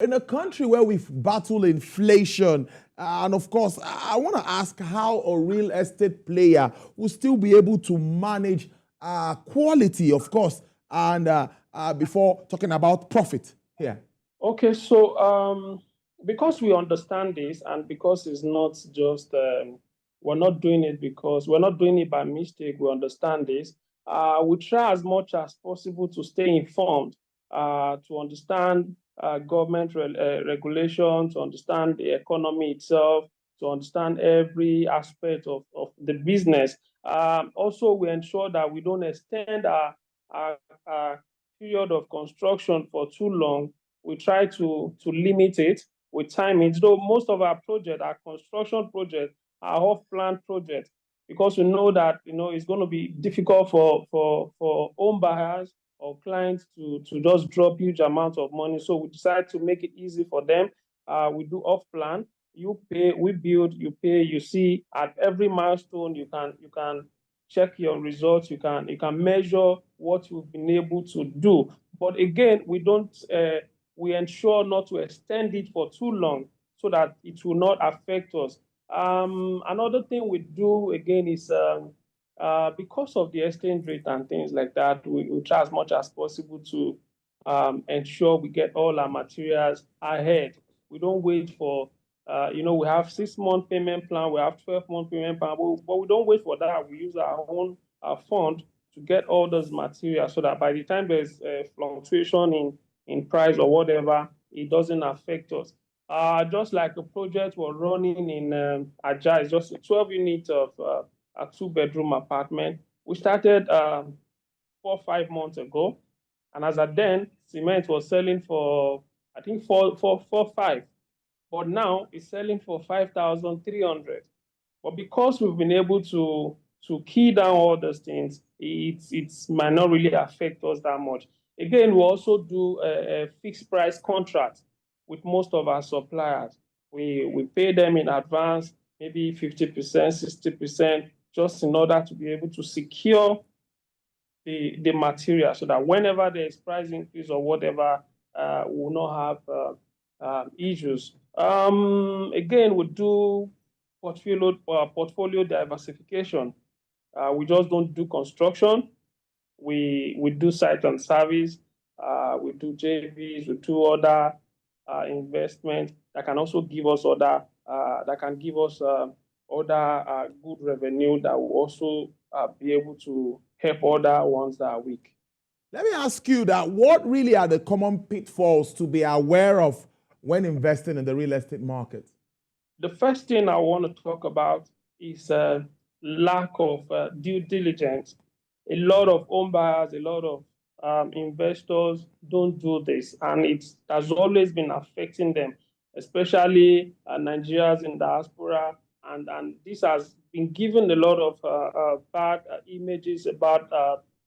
In a country where we've battled inflation, and of course, I want to ask how a real estate player will still be able to manage quality, of course, and before talking about profit here. Okay, so because we understand this, and because it's not just we're not doing it because we're not doing it by mistake. We understand this. We try as much as possible to stay informed, to understand government regulation, to understand the economy itself, to understand every aspect of the business. Also, we ensure that we don't extend our period of construction for too long. We try to limit it, we time it. Though most of our projects, our construction projects, are off-plan projects, because we know that it's going to be difficult for home buyers or clients to just drop huge amounts of money. So we decide to make it easy for them. We do off-plan. You pay, we build, you pay. You see at every milestone, you can check your results. You can measure what you've been able to do. But again, we don't. We ensure not to extend it for too long so that it will not affect us. Another thing we do again is because of the exchange rate and things like that, we try as much as possible to ensure we get all our materials ahead. We don't wait for, we have 6 month payment plan, we have 12-month payment plan, but we don't wait for that. We use our own fund to get all those materials so that by the time there's a fluctuation in price or whatever, it doesn't affect us. Just like a project we're running in Aja, it's just a 12 unit of a 2-bedroom apartment. We started 4 or 5 months ago, and as at then, cement was selling for I think four five, but now it's selling for 5,300. But because we've been able to key down all those things, it might not really affect us that much. Again, we also do a fixed price contract with most of our suppliers. We pay them in advance, maybe 50%, 60%, just in order to be able to secure the material so that whenever there is price increase or whatever, we will not have issues. Again, we do portfolio diversification. We just don't do construction. We do site and service. We do JVs. We do other investment that can also give us other good revenue that will also be able to help other ones that are weak. Let me ask you that what really are the common pitfalls to be aware of when investing in the real estate market? The first thing I want to talk about is lack of due diligence. A lot of home buyers, a lot of investors don't do this, and it has always been affecting them, especially Nigerians in diaspora, and this has been given a lot of bad images about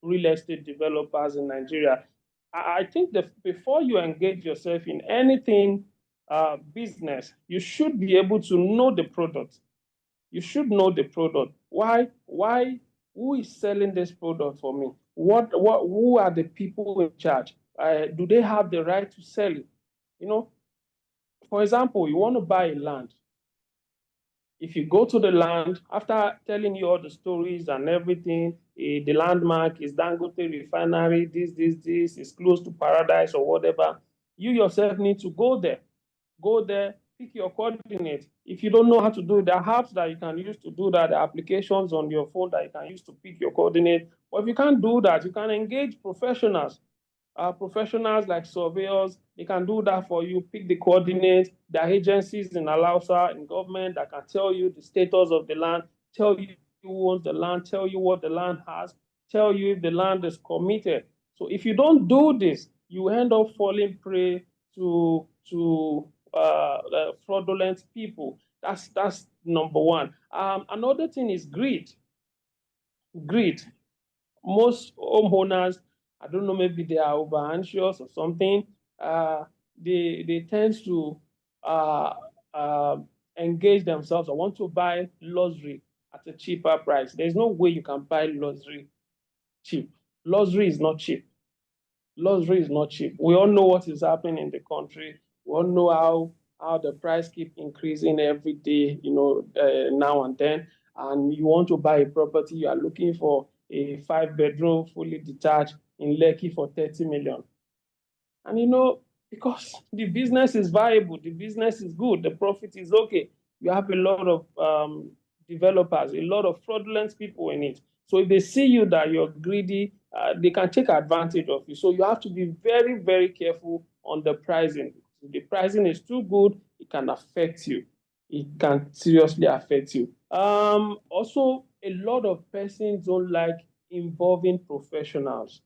real estate developers in Nigeria. I think that before you engage yourself in anything business, you should be able to know the product. You should know the product. Why? Who is selling this product for me? Who are the people in charge? Do they have the right to sell it? For example, you want to buy a land. If you go to the land, after telling you all the stories and everything, the landmark is Dangote Refinery, this is close to paradise or whatever, you yourself need to go there. Go there, pick your coordinates. If you don't know how to do it, there are apps that you can use to do that, the applications on your phone that you can use to pick your coordinates. But if you can't do that, you can engage professionals. Professionals like surveyors, they can do that for you, pick the coordinates. There are agencies in Alausa, in government, that can tell you the status of the land, tell you who owns the land, tell you what the land has, tell you if the land is committed. So if you don't do this, you end up falling prey to fraudulent people. That's number one. Another thing is greed. Greed. Most homeowners, I don't know, maybe they are over anxious or something. They tend to engage themselves. I want to buy luxury at a cheaper price. There's no way you can buy luxury cheap. Luxury is not cheap. Luxury is not cheap. We all know what is happening in the country. We all know how the price keep increasing every day, now and then. And you want to buy a property, you are looking for a 5 bedroom, fully detached in Lekki for 30 million. And because the business is viable, the business is good, the profit is okay. You have a lot of developers, a lot of fraudulent people in it. So if they see you that you're greedy, they can take advantage of you. So you have to be very, very careful on the pricing. If the pricing is too good, it can affect you. It can seriously affect you. Also, a lot of persons don't like involving professionals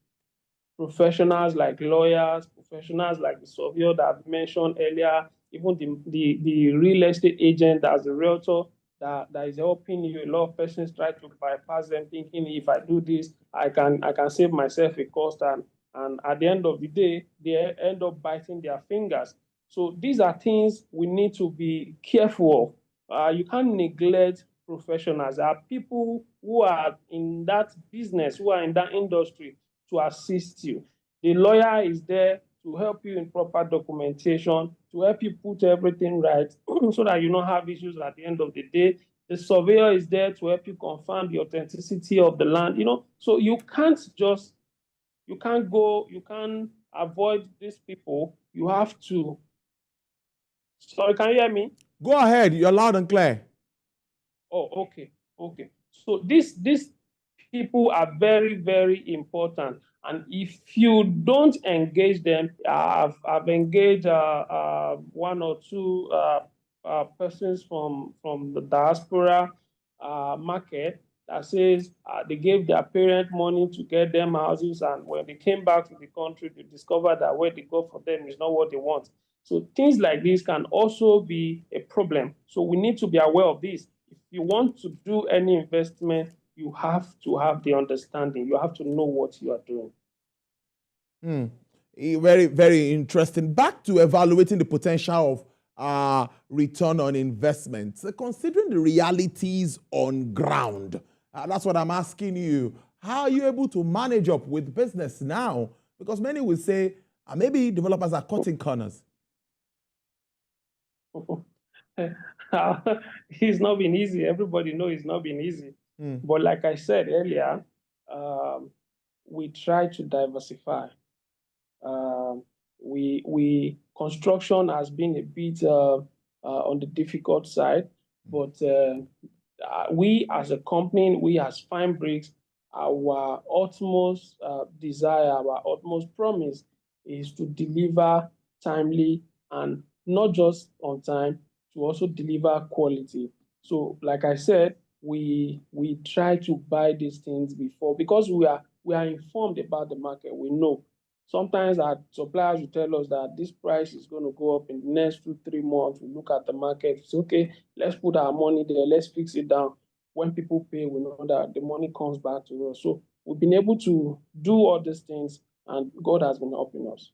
like lawyers, professionals like the surveyor that I've mentioned earlier, even the real estate agent as a realtor that is helping you. A lot of persons try to bypass them, thinking if I do this, I can save myself a cost, and at the end of the day, they end up biting their fingers. So these are things we need to be careful of. You can't neglect professionals. There are people who are in that business, who are in that industry to assist you. The lawyer is there to help you in proper documentation, to help you put everything right so that you don't have issues at the end of the day. The surveyor is there to help you confirm the authenticity of the land. So you can't avoid these people. You have to. Sorry, can you hear me? Go ahead. You're loud and clear. Oh, okay, okay. So these people are very, very important, and if you don't engage them, I've engaged one or two persons from the diaspora market that says they gave their parent money to get them houses, and when they came back to the country, they discovered that what they got for them is not what they want. So things like this can also be a problem. So we need to be aware of this. If you want to do any investment, you have to have the understanding. You have to know what you are doing. Very, very interesting. Back to evaluating the potential of return on investment. Considering the realities on ground, that's what I'm asking you. How are you able to manage up with business now? Because many will say maybe developers are cutting corners. It's not been easy. Everybody knows it's not been easy. But like I said earlier, we try to diversify. We construction has been a bit on the difficult side, but we as a company, we as Fine Bricks, our utmost desire, our utmost promise is to deliver timely and not just on time, to also deliver quality. So, like I said, we try to buy these things before, because we are informed about the market. We know sometimes our suppliers will tell us that this price is going to go up in the next 2-3 months. We look at the market, it's okay, let's put our money there, let's fix it down. When people pay, we know that the money comes back to us. So we've been able to do all these things, and God has been helping us.